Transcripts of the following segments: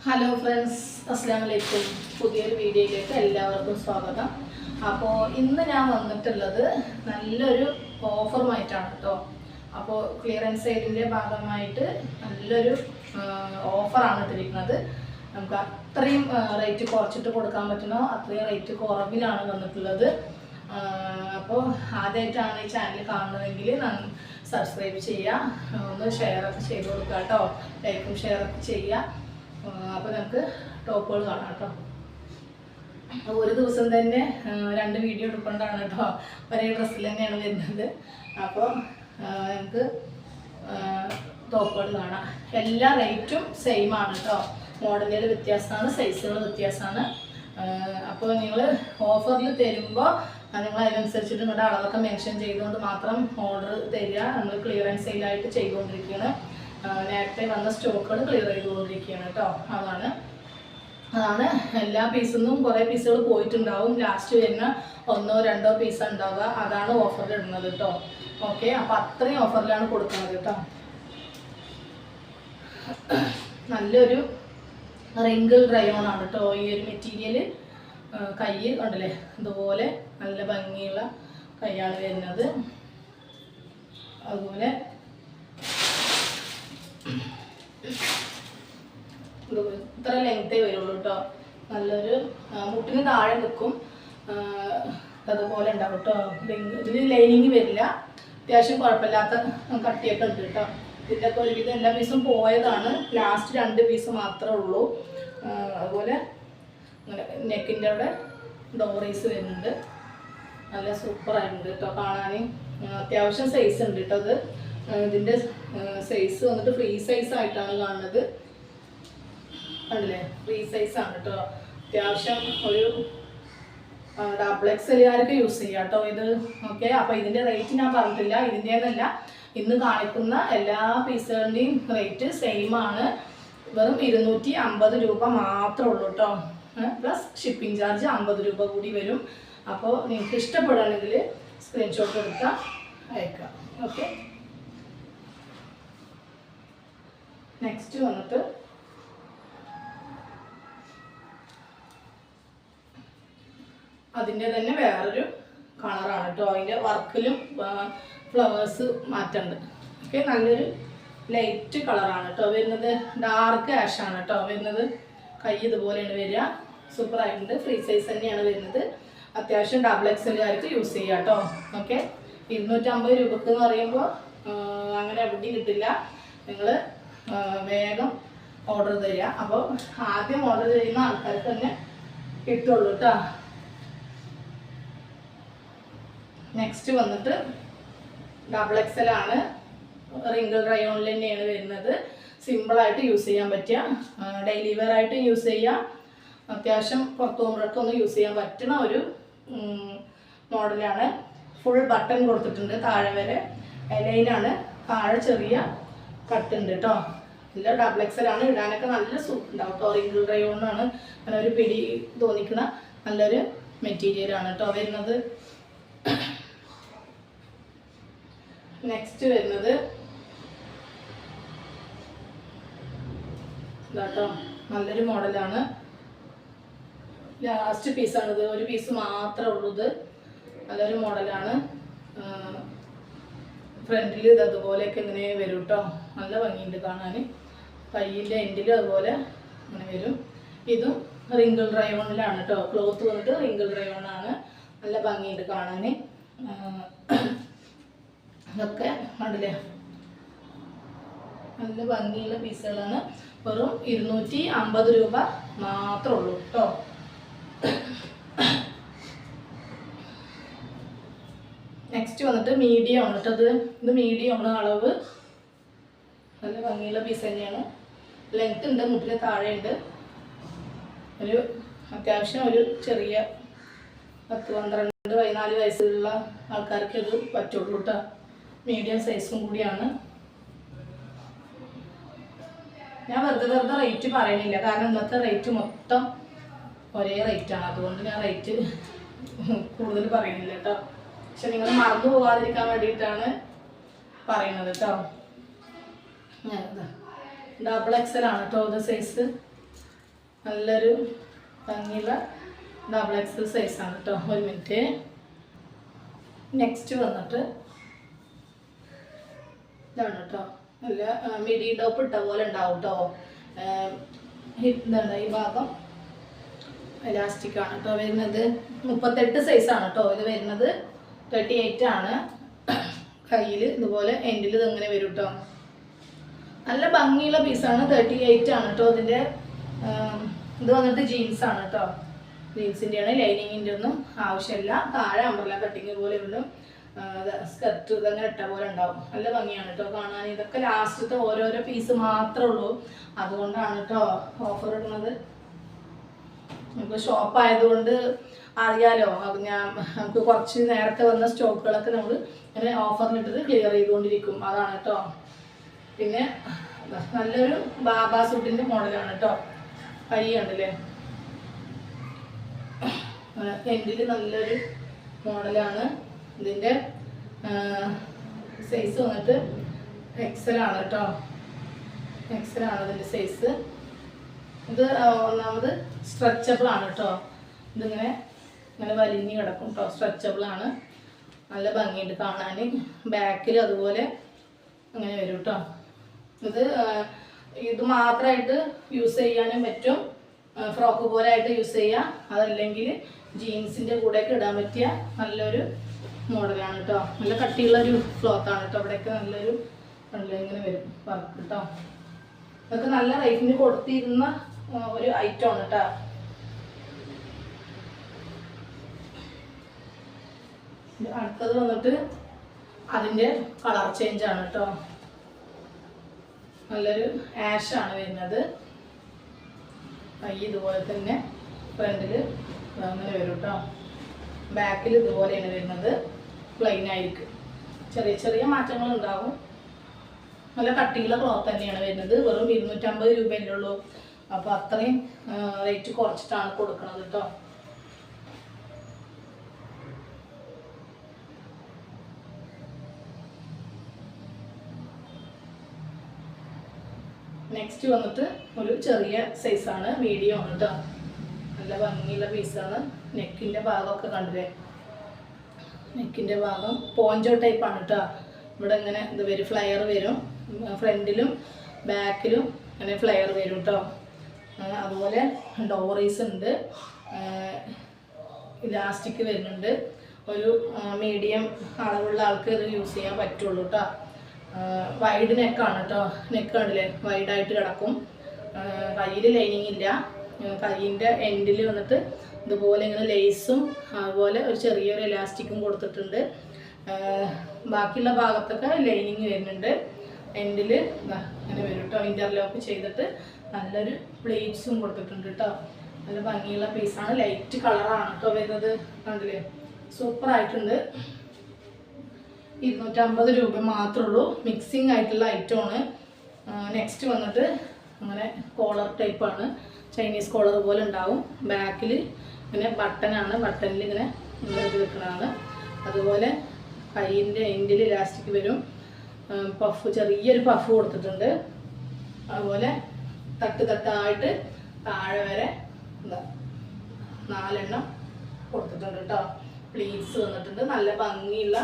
Hello friends, അസ്സലാമു അലൈക്കും. പുതിയൊരു വീഡിയോയിലേക്ക് എല്ലാവർക്കും സ്വാഗതം. അപ്പോൾ ഇന്ന് ഞാൻ വന്നിട്ടുള്ളത് നല്ലൊരു ഓഫറുമായിട്ടാണ് കേട്ടോ. അപ്പോൾ ക്ലിയറൻസ് സെയിലിൻ്റെ ഭാഗമായിട്ട് നല്ലൊരു ഓഫറാണ് ഇട്ടിരിക്കുന്നത്. നമുക്ക് അത്രയും റേറ്റ് കുറച്ചിട്ട് കൊടുക്കാൻ പറ്റുന്ന അത്രയും റേറ്റ് കുറവിലാണ് വന്നിട്ടുള്ളത്. അപ്പോൾ ആദ്യമായിട്ടാണ് ഈ ചാനൽ കാണുന്നതെങ്കിൽ സബ്സ്ക്രൈബ് ചെയ്യുക, ഒന്ന് ഷെയറൊക്കെ ചെയ്ത് കൊടുക്കുക കേട്ടോ. ലൈക്കും ഷെയറൊക്കെ ചെയ്യുക. അപ്പോൾ നമുക്ക് ടോപ്പുകൾ കാണാം കേട്ടോ. ഒരു ദിവസം തന്നെ 2 വീഡിയോ എടുക്കൊണ്ടാണ് കേട്ടോ. ഒരേ ഡ്രസ്സിൽ തന്നെയാണ് വരുന്നത്. അപ്പോൾ നമുക്ക് ടോപ്പുകൾ കാണാം. എല്ലാ റേറ്റും സെയിം ആണ് കേട്ടോ. മോഡലുകൾ വ്യത്യാസമാണ്, സൈസുകൾ വ്യത്യാസമാണ്. അപ്പോൾ നിങ്ങൾ ഓഫറിൽ തരുമ്പോൾ നിങ്ങൾ അതിനനുസരിച്ചിട്ട് നിങ്ങളുടെ അളവൊക്കെ മെൻഷൻ ചെയ്തുകൊണ്ട് മാത്രം ഓർഡർ തരിക. നമ്മൾ ക്ലിയറൻസ് സെയിലായിട്ട് ചെയ്തുകൊണ്ടിരിക്കുകയാണ്. നേരത്തെ വന്ന സ്റ്റോക്കുകൾ ക്ലിയർ ചെയ്തുകൊണ്ടിരിക്കുകയാണ് കേട്ടോ. അതാണ് എല്ലാ പീസിൽ നിന്നും കുറേ പീസുകൾ പോയിട്ടുണ്ടാവും. ലാസ്റ്റ് വരുന്ന 1-2 പീസ് ഉണ്ടാവുക. അതാണ് ഓഫറിൽ ഇടുന്നത് കേട്ടോ. ഓക്കെ, അപ്പോൾ അത്രയും ഓഫറിലാണ് കൊടുക്കുന്നത് കേട്ടോ. നല്ലൊരു റിങ്കിൾ ഡ്രൈയോൺ ആണ് കേട്ടോ ഈ ഒരു മെറ്റീരിയൽ. കൈ ഉണ്ടല്ലേ, ഇതുപോലെ നല്ല ഭംഗിയുള്ള കൈയാണ് വരുന്നത്. അതുപോലെ ഇത്ര ലെങ്തേ വരുള്ളൂ കേട്ടോ. നല്ലൊരു മുട്ടിന് താഴെ നിൽക്കും, അതുപോലെ ഉണ്ടാവും കേട്ടോ. ഇതിന് ലൈനിങ് വരില്ല. അത്യാവശ്യം കുഴപ്പമില്ലാത്ത കട്ടിയൊക്കെ ഉണ്ട് കേട്ടോ. ഇതിൻ്റെ ഒക്കെ ഒരുവിധം എല്ലാ പീസും പോയതാണ്. ലാസ്റ്റ് 2 പീസ് മാത്രമേ ഉള്ളൂ. അതുപോലെ നെക്കിൻ്റെ അവിടെ ഡോറീസ് വരുന്നുണ്ട്. നല്ല സൂപ്പറായിട്ടുണ്ട് കേട്ടോ കാണാൻ. അത്യാവശ്യം സൈസ് ഉണ്ട് കേട്ടോ. അത് ഇതിൻ്റെ സൈസ് വന്നിട്ട് ഫ്രീ സൈസ് ആയിട്ടാണ് കാണുന്നത്. കണ്ടില്ലേ, ഫ്രീ സൈസാണ് കേട്ടോ. അത്യാവശ്യം ഒരു XXLകാർക്ക് യൂസ് ചെയ്യാം കേട്ടോ ഇത്. ഓക്കെ, അപ്പോൾ ഇതിൻ്റെ റേറ്റ് ഞാൻ പറഞ്ഞിട്ടില്ല. ഇതിൻ്റെന്നല്ല, ഇന്ന് കാണിക്കുന്ന എല്ലാ പീസുകളുടെയും റേറ്റ് സെയിം ആണ്. വെറും 250 രൂപ മാത്രമേ ഉള്ളൂ കേട്ടോ. പ്ലസ് ഷിപ്പിംഗ് ചാർജ് 50 രൂപ കൂടി വരും. അപ്പോൾ നിങ്ങൾക്ക് ഇഷ്ടപ്പെടുകയാണെങ്കിൽ സ്ക്രീൻഷോട്ട് എടുക്കാം, അയക്കാം. ഓക്കെ, നെക്സ്റ്റ് വന്നിട്ട് അതിൻ്റെ തന്നെ വേറൊരു കളറാണ് കേട്ടോ. അതിൻ്റെ വർക്കിലും ഫ്ലവേഴ്സ് മാറ്റുന്നുണ്ട്. ഓക്കെ, നല്ലൊരു ലൈറ്റ് കളറാണ് കേട്ടോ വരുന്നത്. ഡാർക്ക് ആഷാണ് കേട്ടോ വരുന്നത്. കൈ ഇതുപോലെയാണ് വരിക. സൂപ്പറായിട്ടുണ്ട്. ഫ്രീ സൈസ് തന്നെയാണ് വരുന്നത്. അത്യാവശ്യം XXLകാർക്ക് യൂസ് ചെയ്യാം കേട്ടോ. ഓക്കെ, 250 രൂപക്ക് എന്ന് പറയുമ്പോൾ അങ്ങനെ എവിടെയും കിട്ടില്ല. നിങ്ങൾ വേഗം ഓർഡർ തരിക. അപ്പോൾ ആദ്യം ഓർഡർ ചെയ്യുന്ന ആൾക്കാർക്ക് തന്നെ കിട്ടുള്ളൂ കേട്ടോ. നെക്സ്റ്റ് വന്നിട്ട് XXL ആണ്. റിങ്കിൾ റയോണിൽ തന്നെയാണ് വരുന്നത്. സിമ്പിളായിട്ട് യൂസ് ചെയ്യാൻ പറ്റുക, ഡെയിലി വെയർ ആയിട്ട് യൂസ് ചെയ്യാം. അത്യാവശ്യം പുറത്തു പോകുമ്പോഴൊക്കെ യൂസ് ചെയ്യാൻ പറ്റുന്ന ഒരു മോഡലാണ്. ഫുൾ ബട്ടൺ കൊടുത്തിട്ടുണ്ട് താഴെ വരെ. ലൈനാണ്, താഴെ ചെറിയ കട്ടുണ്ട് കേട്ടോ. എല്ലാം XXL ആണ്. ഇടാനൊക്കെ നല്ല സൂപ്പ് ഉണ്ടാവും കേട്ടോ. റിങ്കിൾ റയോണാണ്. അങ്ങനെ ഒരു പിടി തോന്നിക്കുന്ന നല്ലൊരു മെറ്റീരിയലാണ് കേട്ടോ വരുന്നത്. നെക്സ്റ്റ് വരുന്നത് ഇതാട്ടോ, നല്ലൊരു മോഡലാണ്. ലാസ്റ്റ് പീസാണിത്. ഒരു പീസ് മാത്രമേ ഉള്ളൂ. ഇത് നല്ലൊരു മോഡലാണ്. ഫ്രണ്ടിൽ ഇത് അതുപോലെയൊക്കെ ഇങ്ങനെ വരും കേട്ടോ. നല്ല ഭംഗിയുണ്ട് കാണാൻ. കയ്യിൻ്റെ എൻഡിലും അതുപോലെ അങ്ങനെ വരും. ഇതും റിങ്കിൾ റയോണിലാണ് കേട്ടോ. ക്ലോത്ത് വന്നിട്ട് റിങ്കിൾ റയോണാണ്. നല്ല ഭംഗിയുണ്ട് കാണാൻ. ഇതൊക്കെ കണ്ടില്ലേ, നല്ല ഭംഗിയുള്ള പീസുകളാണ്. വെറും 250 രൂപ മാത്രമേ ഉള്ളൂ കേട്ടോ. നെക്സ്റ്റ് വന്നിട്ട് മീഡിയം ആണ് കേട്ടോ. ഇത് മീഡിയം ആണ് അളവ്. നല്ല ഭംഗിയുള്ള പീസ് തന്നെയാണ്. ലെങ്ത് ഉണ്ട്, മുട്ടിന് താഴെയുണ്ട്. ഒരു അത്യാവശ്യം ഒരു ചെറിയ 10-12-14 വയസ്സുള്ള ആൾക്കാർക്ക് ഇത് പറ്റുള്ളൂ കേട്ടോ. മീഡിയം സൈസും കൂടിയാണ്. ഞാൻ വെറുതെ റേറ്റ് പറയണില്ല, കാരണം ഇന്നത്തെ റേറ്റ് മൊത്തം ഒരേ റേറ്റാണ്. അതുകൊണ്ട് ഞാൻ റേറ്റ് കൂടുതൽ പറയുന്നില്ല കേട്ടോ. പക്ഷെ നിങ്ങൾ മറന്നു പോകാതിരിക്കാൻ വേണ്ടിയിട്ടാണ് പറയുന്നത് കേട്ടോ. XXL ആണ് കേട്ടോ ഇത് സൈസ്. നല്ലൊരു ഭംഗിയുള്ള ഡബിൾ എക്സൽ സൈസാണ് കേട്ടോ. ഒരു മിനിറ്റ്. നെക്സ്റ്റ് വന്നിട്ട് ഇതാണ് കേട്ടോ. നല്ല മിഡി ടോപ്പ് ഇട്ട പോലെ ഉണ്ടാവും കേട്ടോ. ഇതാണ് ഈ ഭാഗം എലാസ്റ്റിക് ആണ് കേട്ടോ വരുന്നത്. 38 സൈസാണ് കേട്ടോ ഇത് വരുന്നത്. 38 ആണ്. കയ്യിൽ ഇതുപോലെ എൻഡിൽ ഇതെങ്ങനെ വരും കേട്ടോ. നല്ല ഭംഗിയുള്ള പീസാണ്. 38 ആണ് കേട്ടോ ഇതിൻ്റെ. ഇത് വന്നിട്ട് ജീൻസാണ് കേട്ടോ. ജീൻസിൻ്റെയാണ്. ലൈനിങ്ങിൻ്റെ ഒന്നും ആവശ്യമില്ല. താഴെ അമ്പർല കട്ടിങ് പോലെ വരും. സ്കർട്ട് ഇതങ്ങനെ ഇട്ട പോലെ ഉണ്ടാവും. നല്ല ഭംഗിയാണ് കേട്ടോ കാണാൻ. ഇതൊക്കെ ലാസ്റ്റത്തെ ഓരോരോ പീസ് മാത്രമേ ഉള്ളൂ. അതുകൊണ്ടാണ് കേട്ടോ ഓഫർ ഇടുന്നത്. ഇപ്പോൾ ഷോപ്പായതുകൊണ്ട് അറിയാലോ. നമുക്ക് കുറച്ച് നേരത്തെ വന്ന സ്റ്റോക്കുകളൊക്കെ നമ്മൾ ഇങ്ങനെ ഓഫറിലിട്ടിട്ട് ക്ലിയർ ചെയ്തുകൊണ്ടിരിക്കും. അതാണ് കേട്ടോ. പിന്നെ നല്ലൊരു ബാബാ സൂട്ടിൻ്റെ മോഡലാണ് കേട്ടോ. കൈ കണ്ടില്ലേ, എൻഡിൽ നല്ലൊരു മോഡലാണ്. ഇതിൻ്റെ സൈസ് വന്നിട്ട് എക്സലാണ് കേട്ടോ. എക്സലാണ് ഇതിൻ്റെ സൈസ്. ഇത് ഒന്നാമത് സ്ട്രെച്ചബിൾ ആണ് കേട്ടോ. ഇതിങ്ങനെ ഇങ്ങനെ വലിഞ്ഞ് കിടക്കും കേട്ടോ. സ്ട്രെച്ചബിൾ ആണ്. നല്ല ഭംഗിയുണ്ട് കാണാൻ. ബാക്കിൽ അതുപോലെ അങ്ങനെ വരും കേട്ടോ. ഇത് മാത്രമായിട്ട് യൂസ് ചെയ്യാനും പറ്റും. ഫ്രോക്ക് പോലെ ആയിട്ട് യൂസ് ചെയ്യാം. അതല്ലെങ്കിൽ ജീൻസിൻ്റെ കൂടെയൊക്കെ ഇടാൻ പറ്റിയ നല്ലൊരു മോഡലാണ് കേട്ടോ. നല്ല കട്ടിയുള്ളൊരു ക്ലോത്താണ് കേട്ടോ. ഇവിടെയൊക്കെ നല്ലൊരു ഇങ്ങനെ വരും വർക്ക് കേട്ടോ. ഇതൊക്കെ നല്ല റേറ്റിന് കൊടുത്തിരുന്ന ഒരു ഐറ്റം ആണ് കേട്ടോ. അടുത്തത് വന്നിട്ട് അതിൻ്റെ കളർ ചേഞ്ച് ആണ് കേട്ടോ. നല്ലൊരു ആഷാണ് വരുന്നത്. കൈ ഇതുപോലെ തന്നെ ഫ്രണ്ടിൽ അങ്ങനെ വരും കേട്ടോ. ബാക്കിൽ ഇതുപോലെയാണ് വരുന്നത്. പ്ലെയിൻ ആയിരിക്കും. ചെറിയ ചെറിയ മാറ്റങ്ങൾ ഉണ്ടാകും. നല്ല കട്ടിയുള്ള ക്ലോത്ത് തന്നെയാണ് വരുന്നത്. വെറും 250 രൂപയല്ലേ ഉള്ളൂ. അപ്പോൾ അത്രയും റേറ്റ് കുറച്ചിട്ടാണ് കൊടുക്കുന്നത് കേട്ടോ. നെക്സ്റ്റ് വന്നിട്ട് ഒരു ചെറിയ സൈസാണ്. മീഡിയം ആണ് കേട്ടോ. നല്ല ഭംഗിയുള്ള പീസാണ്. നെക്കിൻ്റെ ഭാഗമൊക്കെ കണ്ടില്ലേ. നെക്കിൻ്റെ ഭാഗം പോഞ്ചോ ടൈപ്പാണ് കേട്ടോ. ഇവിടെ ഇങ്ങനെ ഇത് വരും, ഫ്ലയർ വരും. ഫ്രണ്ടിലും ബാക്കിലും അങ്ങനെ ഫ്ലയർ വരും കേട്ടോ. അതുപോലെ ഡോറീസ് ഉണ്ട്. ഇലാസ്റ്റിക് വരുന്നുണ്ട്. ഒരു മീഡിയം അളവുള്ള ആൾക്ക് ഇത് യൂസ് ചെയ്യാൻ പറ്റുള്ളൂ കേട്ടോ. വൈഡ് നെക്കാണ് കേട്ടോ. നെക്ക് കണ്ടില്ലേ, വൈഡായിട്ട് കിടക്കും. കയ്യിൽ ലൈനിങ് ഇല്ല. കയ്യിൻ്റെ എൻഡിൽ വന്നിട്ട് ഇതുപോലെ ഇങ്ങനെ ലേസും അതുപോലെ ഒരു ചെറിയൊരു എലാസ്റ്റിക്കും കൊടുത്തിട്ടുണ്ട്. ബാക്കിയുള്ള ഭാഗത്തൊക്കെ ലൈനിങ് വരുന്നുണ്ട്. എൻഡിൽ ഇങ്ങനെ വരും കേട്ടോ. ഇൻ്റർലോക്ക് ചെയ്തിട്ട് നല്ലൊരു പ്ലേറ്റ്സും കൊടുത്തിട്ടുണ്ട് കേട്ടോ. നല്ല ഭംഗിയുള്ള പീസാണ്. ലൈറ്റ് കളറാണ് കേട്ടോ വരുന്നത്. കണ്ടില്ലേ, സൂപ്പറായിട്ടുണ്ട്. 250 രൂപ മാത്രമേ ഉള്ളൂ. മിക്സിങ് ആയിട്ടുള്ള ഐറ്റമാണ്. നെക്സ്റ്റ് വന്നിട്ട് അങ്ങനെ കോളർ ടൈപ്പാണ്. ചൈനീസ് കോളർ പോലെ ഉണ്ടാവും. ബാക്കിൽ ഇങ്ങനെ ബട്ടനാണ്. ബട്ടണിൽ ഇങ്ങനെ ഇത് വെക്കുന്നതാണ്. അതുപോലെ കൈയിൻ്റെ എൻഡിൽ ഇലാസ്റ്റിക് വരും. പഫ്, ചെറിയൊരു പഫ് കൊടുത്തിട്ടുണ്ട്. അതുപോലെ തട്ടായിട്ട് താഴെ വരെ 4 എണ്ണം കൊടുത്തിട്ടുണ്ട് കേട്ടോ. പ്ലീറ്റ്സ് വന്നിട്ടുണ്ട്. നല്ല ഭംഗിയുള്ള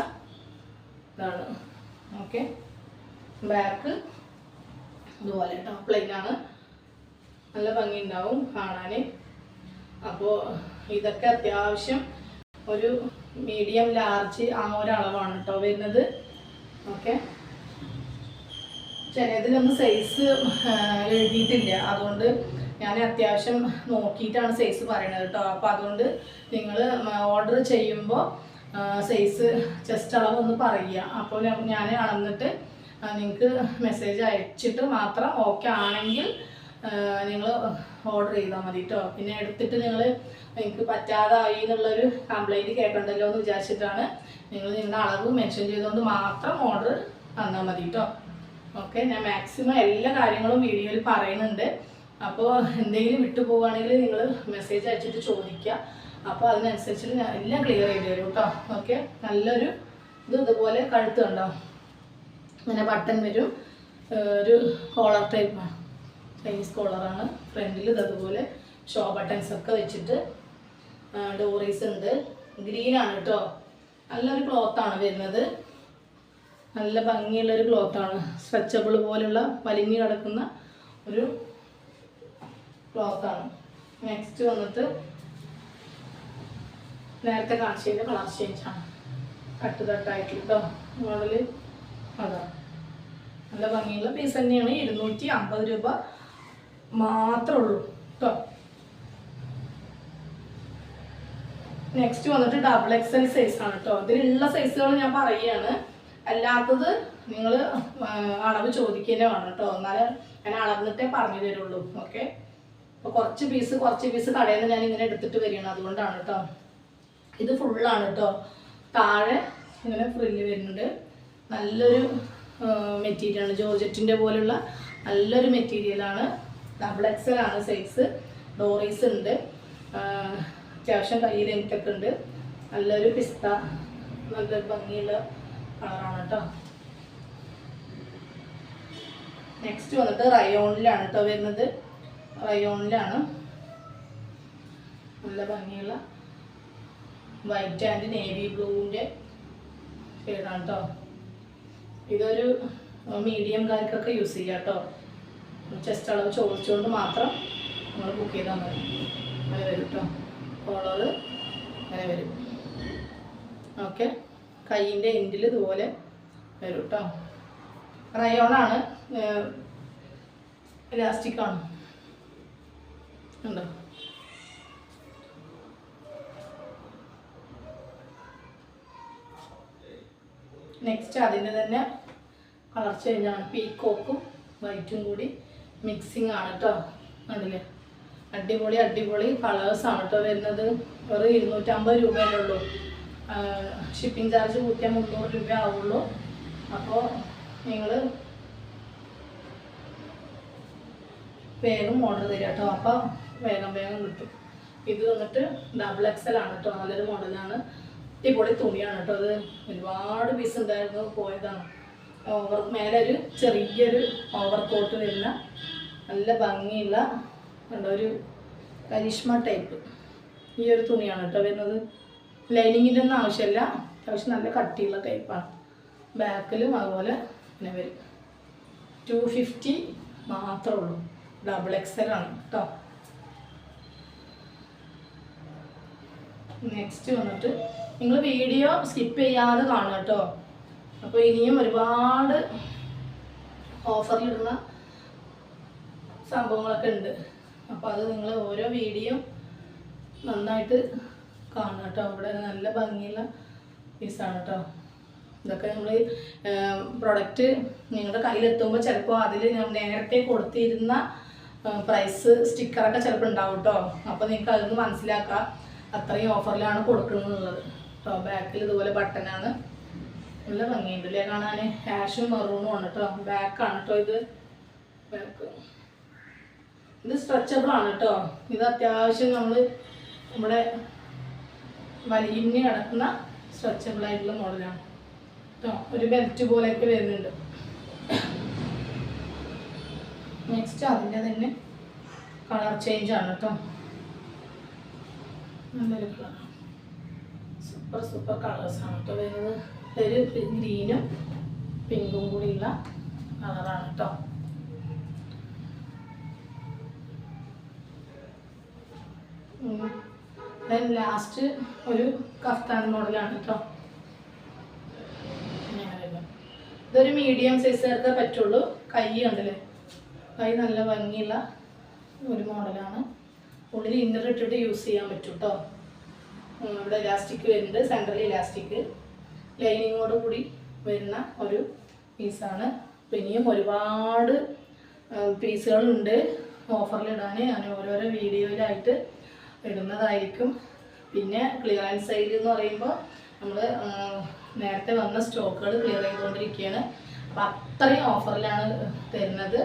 ഇതാണ്. ഓക്കെ, ബാക്ക് ഇതുപോലെ കേട്ടോ. പ്ലെയിനാണ്. നല്ല ഭംഗി ഉണ്ടാവും കാണാൻ. അപ്പോൾ ഇതൊക്കെ അത്യാവശ്യം ഒരു മീഡിയം ലാർജ് ആ ഒരളവാണ് കേട്ടോ വരുന്നത്. ഓക്കെ, ചിലതിലൊന്നും സൈസ് എഴുതിയിട്ടില്ല. അതുകൊണ്ട് ഞാൻ അത്യാവശ്യം നോക്കിയിട്ടാണ് സൈസ് പറയണത് കേട്ടോ. അപ്പോൾ അതുകൊണ്ട് നിങ്ങൾ ഓർഡർ ചെയ്യുമ്പോൾ സൈസ് ചെസ്റ്റ് അളവൊന്ന് പറയുക. അപ്പോൾ ഞാൻ അളന്നിട്ട് നിങ്ങൾക്ക് മെസ്സേജ് അയച്ചിട്ട് മാത്രം ഓക്കെ ആണെങ്കിൽ നിങ്ങൾ ഓർഡർ ചെയ്താൽ മതി കേട്ടോ. പിന്നെ എടുത്തിട്ട് നിങ്ങൾ എനിക്ക് പറ്റാതായി എന്നുള്ളൊരു കംപ്ലൈൻറ്റ് കേൾക്കണ്ടല്ലോ എന്ന് വിചാരിച്ചിട്ടാണ് നിങ്ങൾ നിങ്ങളുടെ അളവ് മെൻഷൻ ചെയ്തുകൊണ്ട് മാത്രം ഓർഡർ തന്നാൽ മതി കേട്ടോ. ഓക്കെ, ഞാൻ മാക്സിമം എല്ലാ കാര്യങ്ങളും വീഡിയോയിൽ പറയുന്നുണ്ട്. അപ്പോൾ എന്തെങ്കിലും വിട്ടു പോവുകയാണെങ്കിൽ നിങ്ങൾ മെസ്സേജ് അയച്ചിട്ട് ചോദിക്കുക. അപ്പോൾ അതിനനുസരിച്ച് ഞാൻ എല്ലാം ക്ലിയർ ചെയ്ത് തരും കേട്ടോ. ഓക്കെ, നല്ലൊരു ഇതുപോലെ കഴുത്ത് കണ്ടോ, അങ്ങനെ ബട്ടൺ വരും. ഒരു കോളർ ടൈപ്പാണ്, ചൈനീസ് കോളറാണ്. ഫ്രണ്ടിൽ ഇതുപോലെ ഷോ ബട്ടൺസ് ഒക്കെ വെച്ചിട്ട് ഡോറീസ് ഉണ്ട്. ഗ്രീനാണ് കേട്ടോ. നല്ലൊരു ക്ലോത്താണ് വരുന്നത്. നല്ല ഭംഗിയുള്ളൊരു ക്ലോത്താണ്. സ്ട്രെച്ചബിൾ പോലുള്ള വലിഞ്ഞു കിടക്കുന്ന ഒരു ക്ലോത്താണ്. നെക്സ്റ്റ് വന്നിട്ട് നേരത്തെ കാണിച്ചതിൻ്റെ കളർ ചേഞ്ചാണ്. കട്ട് തട്ടായിട്ട് കേട്ടോ മോഡല്. അതാണ് നല്ല ഭംഗിയുള്ള പീസ് തന്നെയാണ്. 250 രൂപ മാത്രമേ ഉള്ളൂ കേട്ടോ. നെക്സ്റ്റ് വന്നിട്ട് XXL സൈസാണ് കേട്ടോ. ഇതിലുള്ള സൈസുകൾ ഞാൻ പറയുകയാണ്. അല്ലാത്തത് നിങ്ങൾ അളവ് ചോദിക്കുന്നേ വേണം കേട്ടോ. എന്നാലേ ഞാൻ അളന്നിട്ടേ പറഞ്ഞു തരുള്ളൂ. ഓക്കെ. അപ്പോൾ കുറച്ച് പീസ് കടയിൽ നിന്ന് ഞാൻ ഇങ്ങനെ എടുത്തിട്ട് വരികയാണ്. അതുകൊണ്ടാണ് കേട്ടോ. ഇത് ഫുള്ളാണ് കേട്ടോ. താഴെ ഇങ്ങനെ ഫ്രില്ല് വരുന്നുണ്ട്. നല്ലൊരു മെറ്റീരിയലാണ്. ജോർജറ്റിൻ്റെ പോലുള്ള നല്ലൊരു മെറ്റീരിയലാണ്. XXL ആണ് സൈസ്. ഡോറീസ് ഉണ്ട്. അത്യാവശ്യം കൈ ലെങ്ത്തൊക്കെ ഉണ്ട്. നല്ലൊരു പിസ്ത നല്ലൊരു ഭംഗിയുള്ള കളറാണ് കേട്ടോ. നെക്സ്റ്റ് വന്നിട്ട് റയോണിലാണ് കേട്ടോ വരുന്നത്. റയോണിലാണ് നല്ല ഭംഗിയുള്ള വൈറ്റ് ആൻഡ് നേവി ബ്ലൂവിൻ്റെ ഷെയ്ഡാണ് കേട്ടോ. ഇതൊരു മീഡിയംകാർക്കൊക്കെ യൂസ് ചെയ്യാം കേട്ടോ. ചെസ്റ്റ് അളവ് ചോദിച്ചുകൊണ്ട് മാത്രം നമ്മൾ ബുക്ക് ചെയ്താൽ മതി. അങ്ങനെ വരും കേട്ടോ. കോളർ അങ്ങനെ വരും. ഓക്കെ. കൈയിൻ്റെ എൻഡിൽ ഇതുപോലെ വരും കേട്ടോ. റയോണാണ്. ഇലാസ്റ്റിക്കാണ് ഉണ്ടോ. നെക്സ്റ്റ് അതിൻ്റെ തന്നെ കളർ ചേഞ്ചാണ്. പീക്കോക്കും വൈറ്റും കൂടി മിക്സിങ് ആണ് കേട്ടോ. കണ്ടില്ലേ. അടിപൊളി കളേഴ്സാണ് കേട്ടോ വരുന്നത്. ഒരു 250 രൂപയല്ലേ ഉള്ളൂ. ഷിപ്പിംഗ് ചാർജ് കൂട്ടിയാൽ 300 രൂപ ആവുള്ളൂ. അപ്പോൾ നിങ്ങൾ വേഗം ഓർഡർ തരിക കേട്ടോ. അപ്പോൾ വേഗം കിട്ടും. ഇത് വന്നിട്ട് XXL ആണ് കേട്ടോ. നല്ലൊരു മോഡലാണ്. അടിപൊളി തുണിയാണ് കേട്ടോ. അത് ഒരുപാട് പീസ് ഉണ്ടായിരുന്നു, പോയതാണ്. മേലെ ഒരു ചെറിയൊരു ഓവർ കോട്ട് വരുന്ന നല്ല ഭംഗിയുള്ള ഒരു കരിഷ്മ ടൈപ്പ് ഈ ഒരു തുണിയാണ് കേട്ടോ വരുന്നത്. ലൈനിങ്ങിൻ്റെ ഒന്നും ആവശ്യമില്ല. അത്യാവശ്യം നല്ല കട്ടിയുള്ള ടൈപ്പാണ്. ബാക്കിലും അതുപോലെ ഇങ്ങനെ വരും. 250 മാത്രമേ ഉള്ളൂ. XXL ആണ് കേട്ടോ. നെക്സ്റ്റ് വന്നിട്ട് നിങ്ങൾ വീഡിയോ സ്കിപ്പ് ചെയ്യാതെ കാണുക കേട്ടോ. അപ്പോൾ ഇനിയും ഒരുപാട് ഓഫറിലിടുന്ന സംഭവങ്ങളൊക്കെ ഉണ്ട്. അപ്പോൾ അത് നിങ്ങൾ ഓരോ വീഡിയോ നന്നായിട്ട് കാണുക കേട്ടോ. ഇവിടെ നല്ല ഭംഗിയുള്ള പീസാണ് കേട്ടോ. ഇതൊക്കെ നമ്മൾ പ്രൊഡക്റ്റ് നിങ്ങളുടെ കയ്യിലെത്തുമ്പോൾ ചിലപ്പോൾ അതിൽ നേരത്തെ കൊടുത്തിരുന്ന പ്രൈസ് സ്റ്റിക്കറൊക്കെ ചിലപ്പോൾ ഉണ്ടാവും കേട്ടോ. അപ്പോൾ നിങ്ങൾക്ക് അതൊന്ന് മനസ്സിലാക്കാം അത്രയും ഓഫറിലാണ് കൊടുക്കുന്നത് കേട്ടോ. ബാക്കിൽ ഇതുപോലെ ബട്ടനാണ്. നല്ല ഭംഗിയുണ്ട് അല്ലേ കാണാൻ. ഹാഷും മെറൂണും ആണ് കേട്ടോ. ബാക്കാണ് കേട്ടോ ഇത്. ബാക്ക് ഇത് സ്ട്രെച്ചബിൾ ആണ് കേട്ടോ. ഇത് അത്യാവശ്യം നമ്മുടെ വലിഞ്ഞ് കിടക്കുന്ന സ്ട്രെച്ചബിൾ ആയിട്ടുള്ള മോഡലാണ് കേട്ടോ. ഒരു ബെൽറ്റ് പോലെയൊക്കെ വരുന്നുണ്ട്. നെക്സ്റ്റ് അതിൻ്റെ തന്നെ കളർ ചേഞ്ച് ആണ് കേട്ടോ. നല്ലൊരു കളറാണ്. സൂപ്പർ കളേഴ്സാണ് കേട്ടോ വരുന്നത്. ഒരു ഗ്രീനും പിങ്കും കൂടിയുള്ള കളറാണ് കേട്ടോ. ലാസ്റ്റ് ഒരു കഫ്താൻ മോഡലാണ് കേട്ടോ. ഇതൊരു മീഡിയം സൈസുകാർക്ക് പറ്റുള്ളൂ. കൈ കണ്ടില്ലേ. കൈ നല്ല ഭംഗിയുള്ള ഒരു മോഡലാണ്. ഉള്ളിൽ ഇന്നർ ഇട്ടിട്ട് യൂസ് ചെയ്യാൻ പറ്റും കേട്ടോ. ഇവിടെ ഇലാസ്റ്റിക് വരുന്നുണ്ട്. സെൻട്രൽ ഇലാസ്റ്റിക് ലൈനിങ്ങോട് കൂടി വരുന്ന ഒരു പീസാണ്. ഇനിയും ഒരുപാട് പീസുകളുണ്ട് ഓഫറിലിടാൻ. ഞാൻ ഓരോരോ വീഡിയോയിലായിട്ട് ഇടുന്നതായിരിക്കും. പിന്നെ ക്ലിയറൻസ് സെയിൽ എന്ന് പറയുമ്പോൾ നമ്മൾ നേരത്തെ വന്ന സ്റ്റോക്കുകൾ ക്ലിയർ ചെയ്തുകൊണ്ടിരിക്കുകയാണ്. അപ്പോൾ അത്രയും ഓഫറിലാണ് തരുന്നത്.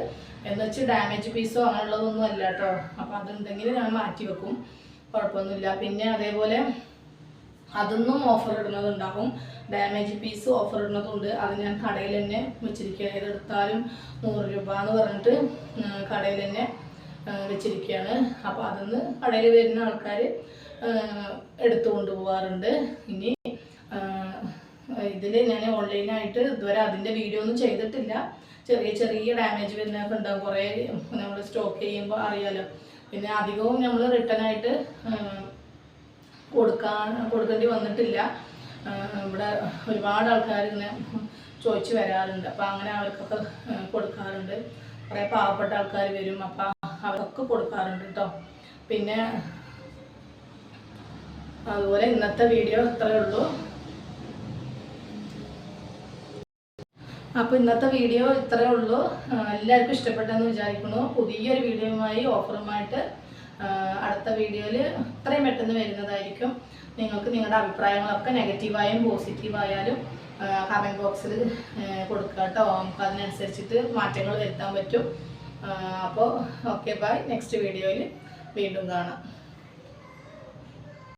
എന്ന് വെച്ച് ഡാമേജ് പീസോ അങ്ങനെയുള്ളതൊന്നും അല്ല കേട്ടോ. അപ്പോൾ അതുണ്ടെങ്കിൽ ഞാൻ മാറ്റി വെക്കും, കുഴപ്പമൊന്നുമില്ല. പിന്നെ അതേപോലെ അതൊന്നും ഓഫർ ഇടുന്നതുണ്ടാവും. ഡാമേജ് പീസ് ഓഫർ ഇടുന്നതുണ്ട്. അത് ഞാൻ കടയിൽ തന്നെ വെച്ചിരിക്കുകയാണ്. ഏതെടുത്താലും 100 രൂപ എന്ന് പറഞ്ഞിട്ട് കടയിൽ തന്നെ വെച്ചിരിക്കുകയാണ്. അപ്പോൾ അതിന്ന് കടയിൽ വരുന്ന ആൾക്കാർ എടുത്തു കൊണ്ടുപോകാറുണ്ട്. ഇനി ഇതിൽ ഞാൻ ഓൺലൈനായിട്ട് ഇതുവരെ അതിൻ്റെ വീഡിയോ ഒന്നും ചെയ്തിട്ടില്ല. ചെറിയ ചെറിയ ഡാമേജ് വരുന്നതൊക്കെ ഉണ്ടാകും, കുറേ നമ്മൾ സ്റ്റോക്ക് ചെയ്യുമ്പോൾ അറിയാലോ. പിന്നെ അധികവും നമ്മൾ റിട്ടേണായിട്ട് കൊടുക്കേണ്ടി വന്നിട്ടില്ല. ഇവിടെ ഒരുപാട് ആൾക്കാർ ഇങ്ങനെ ചോദിച്ച് വരാറുണ്ട്. അപ്പോൾ അങ്ങനെ അവർക്കൊക്കെ കൊടുക്കാറുണ്ട്. കുറേ പാവപ്പെട്ട ആൾക്കാർ വരും, അപ്പോൾ അവർക്കൊക്കെ കൊടുക്കാറുണ്ട് കേട്ടോ. പിന്നെ അതുപോലെ ഇന്നത്തെ വീഡിയോ ഇത്രയേ ഉള്ളൂ. അപ്പോൾ ഇന്നത്തെ വീഡിയോ ഇത്രയേ ഉള്ളൂ. എല്ലാവർക്കും ഇഷ്ടപ്പെട്ടെന്ന് വിചാരിക്കുന്നു. പുതിയൊരു വീഡിയോയുമായി ഓഫറുമായിട്ട് അടുത്ത വീഡിയോയിൽ ഇത്രയും പെട്ടെന്ന് വരുന്നതായിരിക്കും. നിങ്ങൾക്ക് നിങ്ങളുടെ അഭിപ്രായങ്ങളൊക്കെ നെഗറ്റീവായും പോസിറ്റീവായാലും കമൻറ്റ് ബോക്സിൽ കൊടുക്കുക കേട്ടോ. നമുക്ക് അതിനനുസരിച്ചിട്ട് മാറ്റങ്ങൾ വരുത്താൻ പറ്റും. അപ്പോൾ ഓക്കെ, ബൈ. നെക്സ്റ്റ് വീഡിയോയിൽ വീണ്ടും കാണാം.